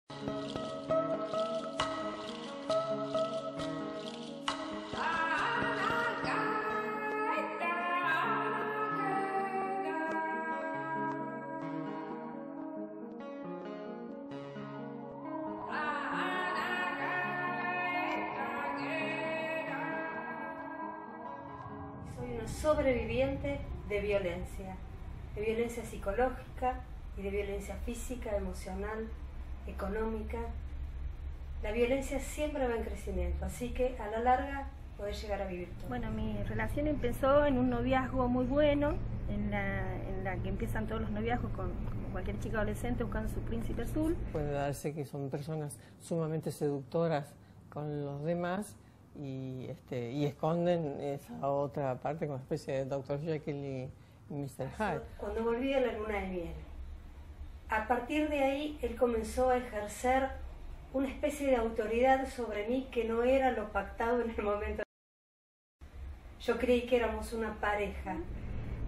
Soy una sobreviviente de violencia psicológica y de violencia física, emocional, económica. La violencia siempre va en crecimiento, así que a la larga podés llegar a vivir todo. Bueno, mi relación empezó en un noviazgo muy bueno, en la que empiezan todos los noviazgos como cualquier chica adolescente buscando su príncipe azul. Puede darse que son personas sumamente seductoras con los demás y esconden esa otra parte como una especie de Dr. Jekyll y Mr. Hyde. Cuando volví a la luna de miel, a partir de ahí él comenzó a ejercer una especie de autoridad sobre mí que no era lo pactado en el momento. Yo creí que éramos una pareja.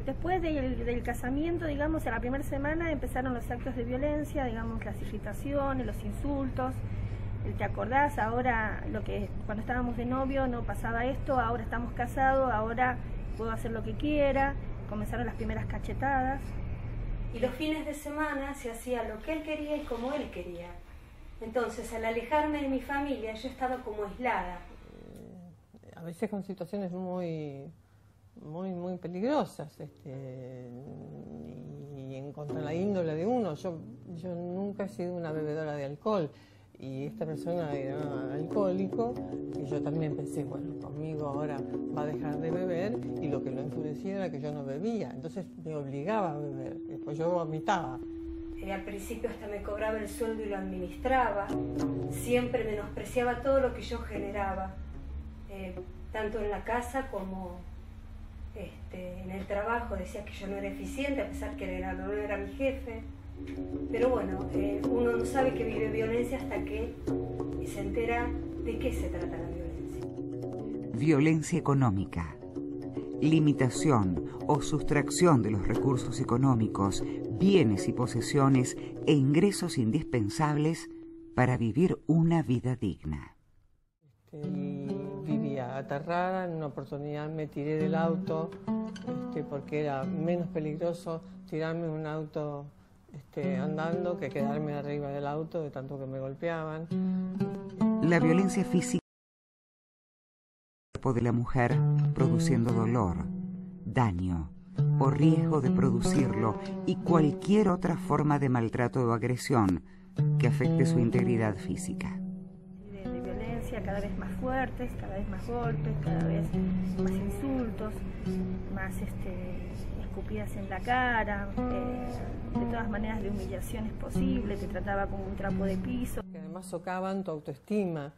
Después del casamiento, digamos, a la primera semana empezaron los actos de violencia, digamos, las irritaciones, los insultos. ¿Te acordás? Ahora, cuando estábamos de novio no pasaba esto, ahora estamos casados, ahora puedo hacer lo que quiera. Comenzaron las primeras cachetadas. Y los fines de semana se hacía lo que él quería y como él quería. Entonces, al alejarme de mi familia, yo estaba como aislada. A veces con situaciones muy peligrosas, y en contra de la índole de uno. Yo nunca he sido una bebedora de alcohol, y esta persona era alcohólico, y yo también pensé, bueno, conmigo ahora va a dejar de beber, y lo que lo enfurecía era que yo no bebía, entonces me obligaba a beber, después yo vomitaba. Al principio hasta me cobraba el sueldo y lo administraba, siempre menospreciaba todo lo que yo generaba, tanto en la casa como en el trabajo. Decía que yo no era eficiente, a pesar que no era mi jefe. Pero bueno, uno no sabe que vive violencia hasta que se entera de qué se trata la violencia. Violencia económica, limitación o sustracción de los recursos económicos, bienes y posesiones e ingresos indispensables para vivir una vida digna. Vivía aterrada. En una oportunidad me tiré del auto porque era menos peligroso tirarme un auto andando que quedarme arriba del auto de tanto que me golpeaban. La violencia física de la mujer produciendo dolor, daño o riesgo de producirlo y cualquier otra forma de maltrato o agresión que afecte su integridad física. De violencia cada vez más fuertes, cada vez más golpes, cada vez más insultos, más escupidas en la cara, de todas maneras de humillaciones posibles, te trataba como un trapo de piso. Que además socavan tu autoestima.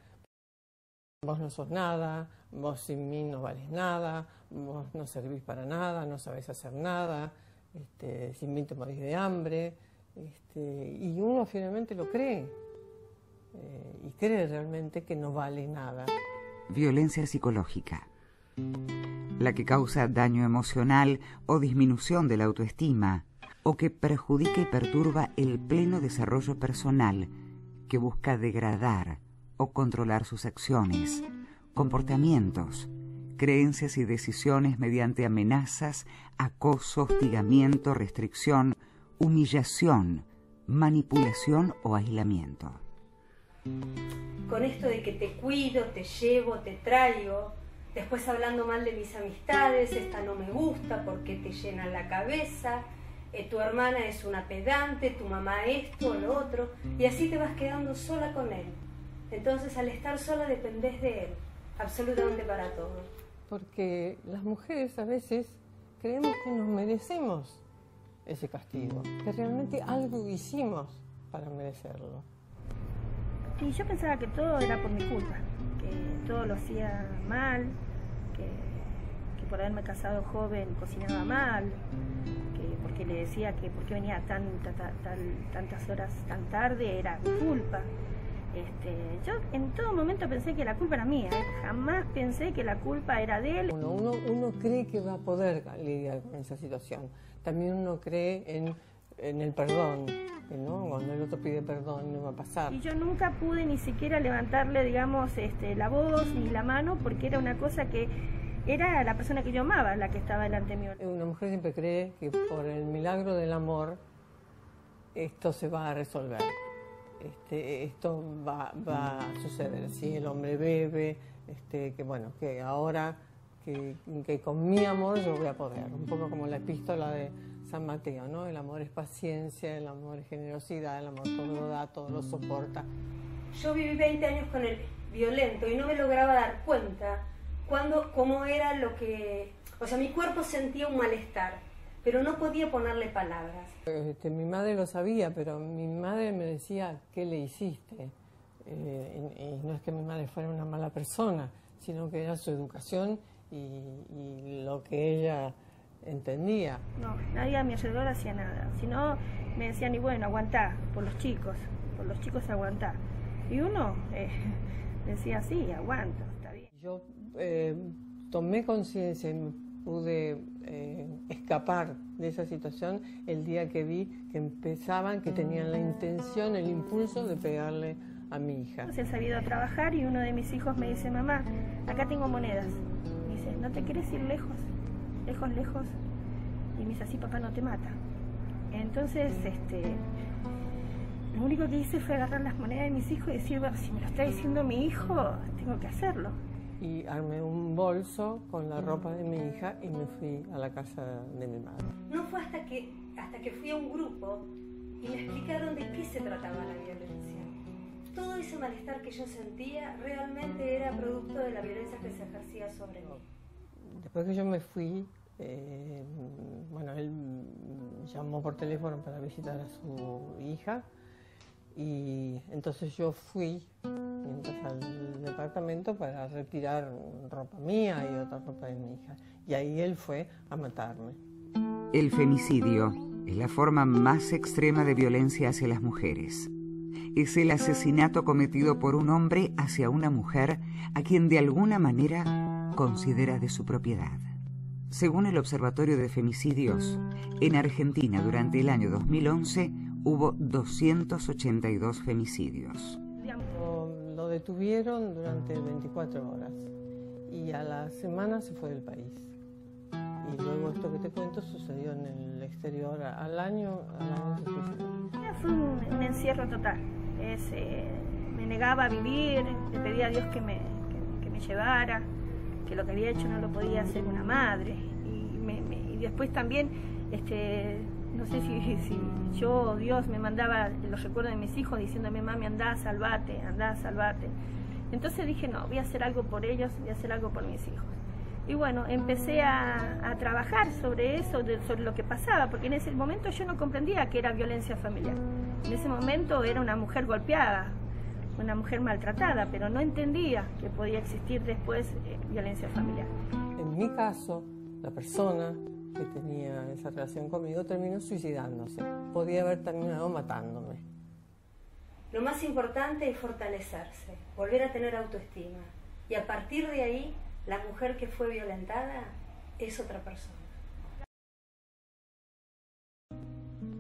Vos no sos nada, vos sin mí no vales nada, vos no servís para nada, no sabés hacer nada, sin mí te morís de hambre, y uno finalmente lo cree, y cree realmente que no vale nada. Violencia psicológica, la que causa daño emocional o disminución de la autoestima, o que perjudica y perturba el pleno desarrollo personal, que busca degradar o controlar sus acciones, comportamientos, creencias y decisiones mediante amenazas, acoso, hostigamiento, restricción, humillación, manipulación o aislamiento. Con esto de que te cuido, te llevo, te traigo, después hablando mal de mis amistades, esta no me gusta porque te llena la cabeza, tu hermana es una pedante, tu mamá esto, lo otro, y así te vas quedando sola con él. Entonces, al estar sola dependés de él, absolutamente para todo. Porque las mujeres a veces creemos que nos merecemos ese castigo, que realmente algo hicimos para merecerlo. Y yo pensaba que todo era por mi culpa, que todo lo hacía mal, que por haberme casado joven cocinaba mal, que porque le decía que porque venía tantas horas tan tarde era mi culpa. Yo en todo momento pensé que la culpa era mía, jamás pensé que la culpa era de él. Uno cree que va a poder lidiar con esa situación. También uno cree en en el perdón, ¿no? Cuando el otro pide perdón no va a pasar. Y yo nunca pude ni siquiera levantarle, digamos, la voz ni la mano, porque era una cosa que era la persona que yo amaba la que estaba delante mío. Una mujer siempre cree que por el milagro del amor esto se va a resolver. Esto va a suceder. Si el hombre bebe, que bueno, que ahora que con mi amor yo voy a poder. Un poco como la epístola de San Mateo, ¿no? El amor es paciencia, el amor es generosidad, el amor todo lo da, todo lo soporta. Yo viví 20 años con el violento y no me lograba dar cuenta cómo era lo que... O sea, mi cuerpo sentía un malestar, pero no podía ponerle palabras. Mi madre lo sabía, pero mi madre me decía, ¿qué le hiciste? Y no es que mi madre fuera una mala persona, sino que era su educación y lo que ella entendía. No, nadie a mi alrededor hacía nada. Si no, me decían, y bueno, aguantá, por los chicos aguantá. Y uno decía, sí, aguanto, está bien. Yo tomé conciencia y me pude escapar de esa situación el día que vi que empezaban, que tenían la intención, el impulso de pegarle a mi hija. He salido a trabajar y uno de mis hijos me dice, mamá, acá tengo monedas. Me dice, ¿no te querés ir lejos? Lejos. Y me dice, así papá no te mata. Entonces, lo único que hice fue agarrar las monedas de mis hijos y decir, bueno, si me lo está diciendo mi hijo, tengo que hacerlo. Y armé un bolso con la ropa de mi hija y me fui a la casa de mi madre. No fue hasta que fui a un grupo y me explicaron de qué se trataba la violencia. Todo ese malestar que yo sentía realmente era producto de la violencia que se ejercía sobre mí. Después que yo me fui, bueno, él llamó por teléfono para visitar a su hija y entonces yo fui al departamento para retirar ropa mía y otra ropa de mi hija. Y ahí él fue a matarme. El femicidio es la forma más extrema de violencia hacia las mujeres. Es el asesinato cometido por un hombre hacia una mujer a quien de alguna manera considera de su propiedad. Según el Observatorio de Femicidios, en Argentina durante el año 2011 hubo 282 femicidios. Lo detuvieron durante 24 horas y a la semana se fue del país. Y luego esto que te cuento sucedió en el exterior al año se suicidó. Fue un encierro total. Me negaba a vivir, le pedía a Dios que me llevara, que lo que había hecho no lo podía hacer una madre. Y después también, no sé si yo o Dios me mandaba los recuerdos de mis hijos diciéndome, mami, andá, salvate. Entonces dije, no, voy a hacer algo por ellos, voy a hacer algo por mis hijos. Y bueno, empecé a trabajar sobre eso, sobre lo que pasaba, porque en ese momento yo no comprendía que era violencia familiar. En ese momento era una mujer golpeada, una mujer maltratada, pero no entendía que podía existir después violencia familiar. En mi caso, la persona que tenía esa relación conmigo terminó suicidándose. Podía haber terminado matándome. Lo más importante es fortalecerse, volver a tener autoestima. Y a partir de ahí, la mujer que fue violentada es otra persona.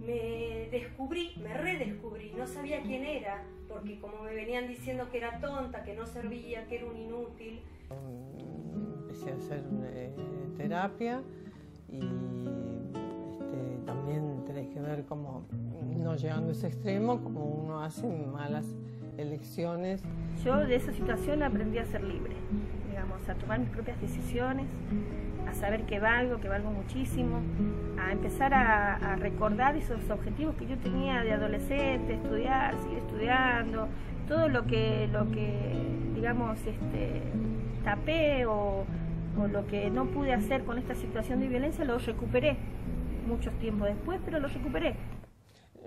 Me redescubrí, no sabía quién era, porque como me venían diciendo que era tonta, que no servía, que era un inútil. Empecé a hacer terapia y también tenés que ver cómo, no llegando a ese extremo, como uno hace malas elecciones. Yo de esa situación aprendí a ser libre, digamos, a tomar mis propias decisiones, a saber que valgo muchísimo, a empezar a recordar esos objetivos que yo tenía de adolescente, estudiar, seguir estudiando, todo lo que digamos, tapé o lo que no pude hacer con esta situación de violencia, lo recuperé muchos tiempos después, pero lo recuperé.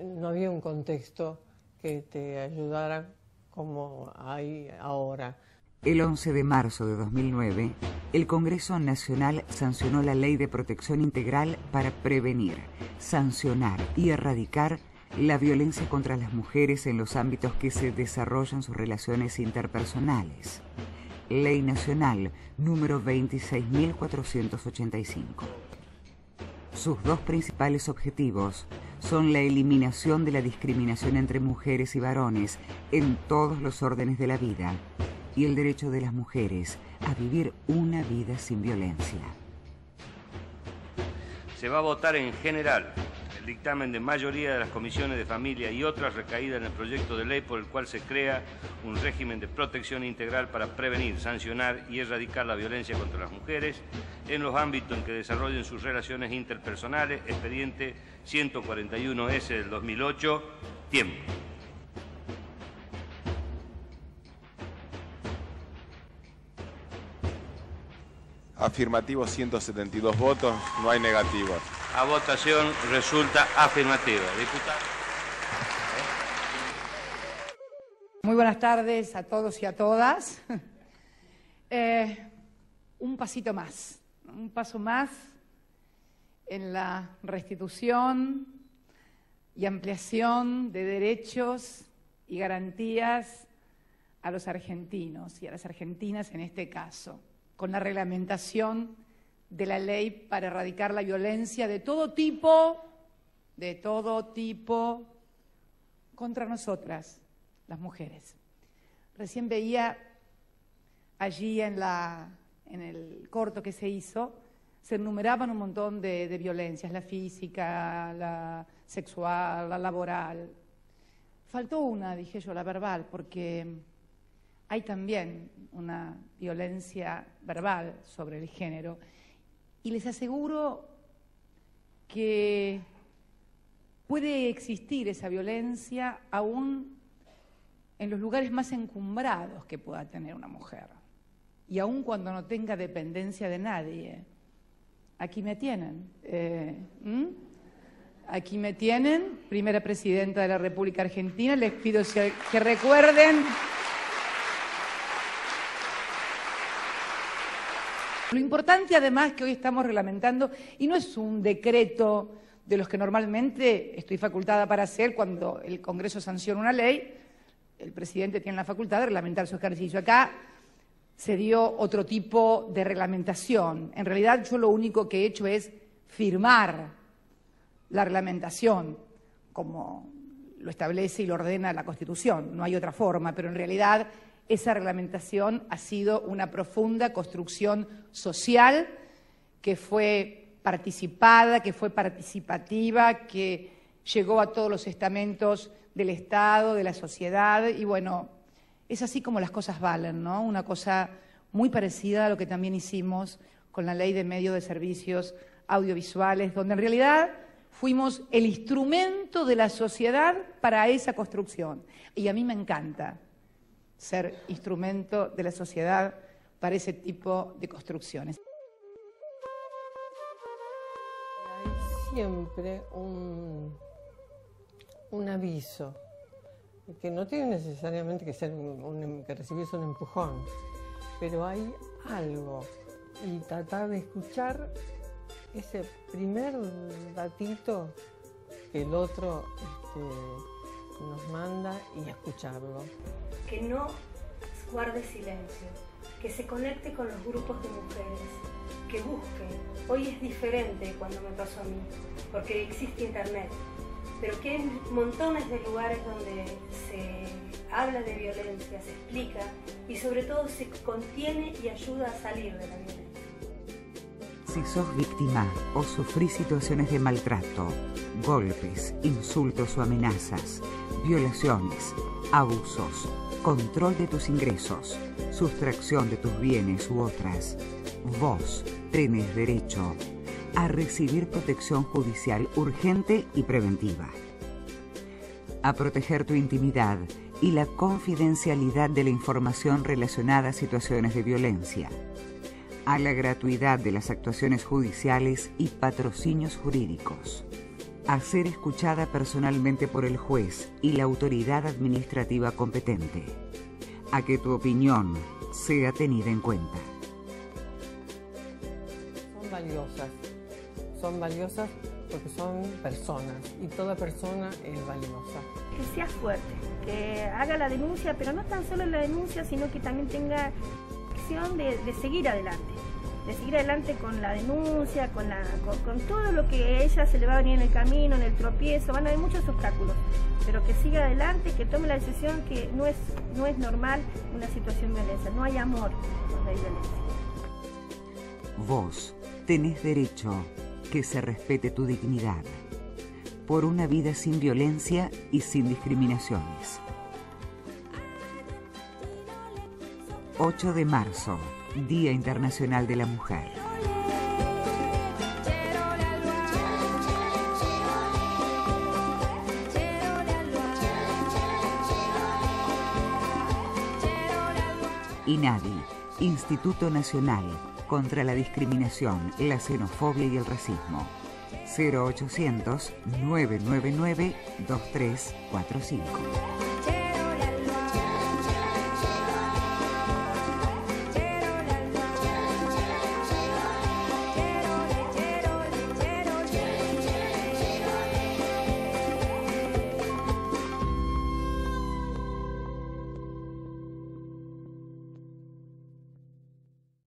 No había un contexto que te ayudara como hay ahora. El 11 de marzo de 2009, el Congreso Nacional sancionó la Ley de Protección Integral para prevenir, sancionar y erradicar la violencia contra las mujeres en los ámbitos que se desarrollan sus relaciones interpersonales. Ley Nacional número 26.485. Sus dos principales objetivos son la eliminación de la discriminación entre mujeres y varones en todos los órdenes de la vida y el derecho de las mujeres a vivir una vida sin violencia. Se va a votar en general el dictamen de mayoría de las comisiones de familia y otras recaídas en el proyecto de ley por el cual se crea un régimen de protección integral para prevenir, sancionar y erradicar la violencia contra las mujeres en los ámbitos en que desarrollen sus relaciones interpersonales, expediente 141S del 2008, tiempo. Afirmativo 172 votos, no hay negativos. A votación resulta afirmativa. Diputado. Muy buenas tardes a todos y a todas. Un pasito más, un paso más en la restitución y ampliación de derechos y garantías a los argentinos y a las argentinas en este caso, con la reglamentación de la ley para erradicar la violencia de todo tipo, contra nosotras, las mujeres. Recién veía allí en el corto que se hizo, se enumeraban un montón de violencias, la física, la sexual, la laboral. Faltó una, dije yo, la verbal, porque hay también una violencia verbal sobre el género. Y les aseguro que puede existir esa violencia aún en los lugares más encumbrados que pueda tener una mujer. Y aún cuando no tenga dependencia de nadie. Aquí me tienen. Aquí me tienen, primera presidenta de la República Argentina. Les pido que recuerden lo importante, además, que hoy estamos reglamentando, y no es un decreto de los que normalmente estoy facultada para hacer cuando el Congreso sanciona una ley, el presidente tiene la facultad de reglamentar su ejercicio. Acá se dio otro tipo de reglamentación. En realidad yo lo único que he hecho es firmar la reglamentación, como lo establece y lo ordena la Constitución. No hay otra forma, pero en realidad esa reglamentación ha sido una profunda construcción social que fue participada, que fue participativa, que llegó a todos los estamentos del Estado, de la sociedad, y bueno, es así como las cosas valen, ¿no? Una cosa muy parecida a lo que también hicimos con la Ley de Medios de Servicios Audiovisuales, donde en realidad fuimos el instrumento de la sociedad para esa construcción. Y a mí me encanta ser instrumento de la sociedad para ese tipo de construcciones. Hay siempre un aviso, que no tiene necesariamente que ser que recibirse un empujón, pero hay algo, y tratar de escuchar ese primer datito que el otro nos manda y escucharlo. Que no guarde silencio, que se conecte con los grupos de mujeres, que busque. Hoy es diferente cuando me pasó a mí, porque existe internet, pero que hay montones de lugares donde se habla de violencia, se explica y sobre todo se contiene y ayuda a salir de la violencia. Si sos víctima o sufrís situaciones de maltrato, golpes, insultos o amenazas, violaciones, abusos, control de tus ingresos, sustracción de tus bienes u otras, vos tenés derecho a recibir protección judicial urgente y preventiva, a proteger tu intimidad y la confidencialidad de la información relacionada a situaciones de violencia, a la gratuidad de las actuaciones judiciales y patrocinios jurídicos, a ser escuchada personalmente por el juez y la autoridad administrativa competente, a que tu opinión sea tenida en cuenta. Son valiosas porque son personas y toda persona es valiosa. Que sea fuerte, que haga la denuncia, pero no tan solo la denuncia, sino que también tenga acción de seguir adelante. seguir adelante con la denuncia, con todo lo que a ella se le va a venir en el camino, en el tropiezo, van a haber muchos obstáculos, pero que siga adelante, que tome la decisión que no es normal una situación de violencia, no hay amor cuando hay violencia. Vos tenés derecho que se respete tu dignidad, por una vida sin violencia y sin discriminaciones. 8 de marzo, Día Internacional de la Mujer. INADI, Instituto Nacional contra la Discriminación, la Xenofobia y el Racismo. 0800 999 2345.